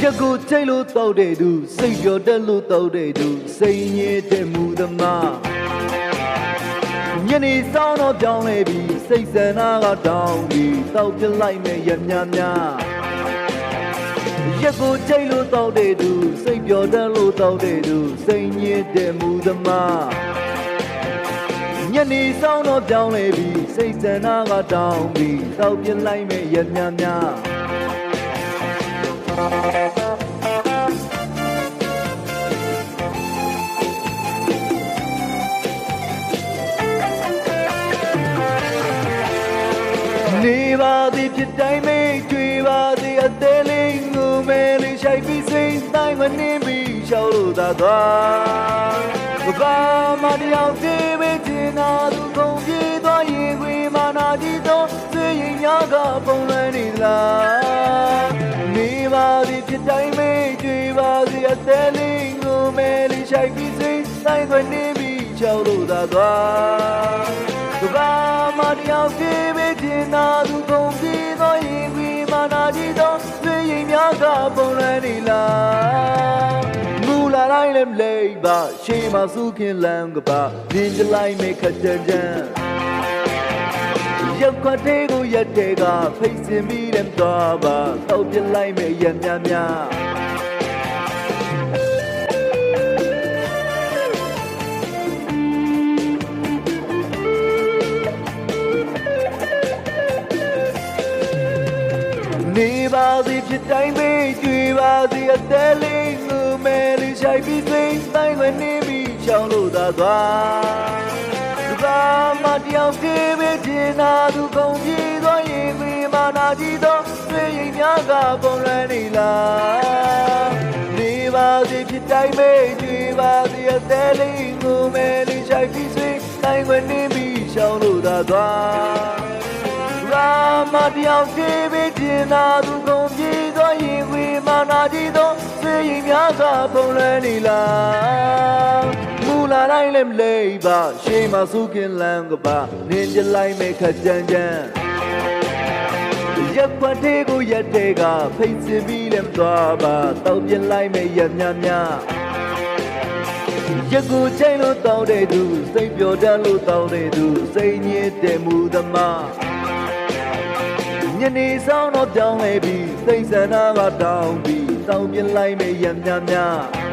ရက်ကိုကြိတ်လို့တောက်တဲ့သူစိတ်ပြောတတ်လို့တောက်တဲ့သူစိတ်ညစ်တဲ့မူသမားညနေဆောင်တော့ပြောင်းလဲပြီးစိတ်ဆန္ဒကတောင်းပြီးတောက်ပြလိုက်မဲ့ရများများရက်ကိုကြိတ်လို့တောက်တဲ့သူစိတ်ပြောတတ်လို့တောက်တဲ့သူစိတ်ညစ်တဲ့မူသမားညနေဆောင်တော့ပြောင်းလဲပြီးစိတ်ဆန္ဒကတောင်းပြီးတောက်ပြလိုက်မဲ့ရများများနေပါသည်ဖြစ်တိုင်းမေးကြွေပါသည်အသေးလေးငုံမဲလေးရှိုက်ပြီးစိတ်တိုင်းမနှင်းပြီးရှောက်လို့သာသွားဘာမှတယောက်တည်းပဲကျင်နာသူကုန်ပြေးသွားရင်ခွေမာနာကြည့်တော့သိရင်များကပုံလွှမ်းနေလားနေပါသည်ဖြစ်တိုင်းမေးကြွေပါသည်အသေးလေးငုံမဲလေးရှိုက်ပြီးစိတ်တိုင်းမနှင်းပြီးရှောက်လို့သာသွားဘာမှတယောက်တည်းပဲကျင်နာသူကုန်ပြေးသွားရင်ခွေမာနာကြည့်တော့သိရင်များကပုံလွှမ်းနေလားလာတိုင်းလည်းမလေးပါရှေးမှာစုခင်လမ်းကပါနင်းကြလိုက်မေခတ်ကြမ်းကြမ်းရောက်ခွက်သေးကိုရက်တဲ့ကဖိတ်စင်ပြီးလည်းသွားပါတောက်ပြလိုက်မေရများများနေပါသည်ဖြစ်တိုင်းမေးကြွေပါသည်အသေးလေးငုံမဲလေးရှိုက်ပြီးစိတ်တိုင်းဝင်နေပြီးချောင်းလို့သာသွားဘာမှတယောက်တည်းပဲကျင်နာသူကုန်ပြေးသွားရင်ဝေမာနာကြည့်တော့သိရင်များကပုံလွှမ်းနေလားနေပါသည်ဖြစ်တိုင်းမေးကြွေပါသည်အသေးလေးငုံမဲလေးရှိုက်ပြီးစိတ်တိုင်းဝင်နေပြီးချောင်းလို့သာသွားဘာမှတယောက်တည်းပဲကျင်နာသူကုန်ပြေးသွားရင်ဝေမာနာကြည့်တော့သိရင်များကပုံလွှမ်းနေလားမူလာတိုင်းလည်းမလေးပါရှေးမှာစုခင်လမ်းကပါနင်းကြလိုက်မဲ့ခတ်ကြမ်းကြမ်းရက်ခွက်သေးကိုရက်တဲ့ကဖိတ်စင်ပြီးလည်းမသွားပါတောက်ပြလိုက်မဲ့ရများများရက်ကိုချိန်လို့တောက်တဲ့သူစိတ်ပြောတတ်လို့တောက်တဲ့သူစိတ်ညစ်တဲ့မူသမားညနေဆောင်တော့ပြောင်းလဲပြီးစိတ်ဆန္ဒကတောင်းပြီးတောင်းပြလိုက်မဲ့ရများများ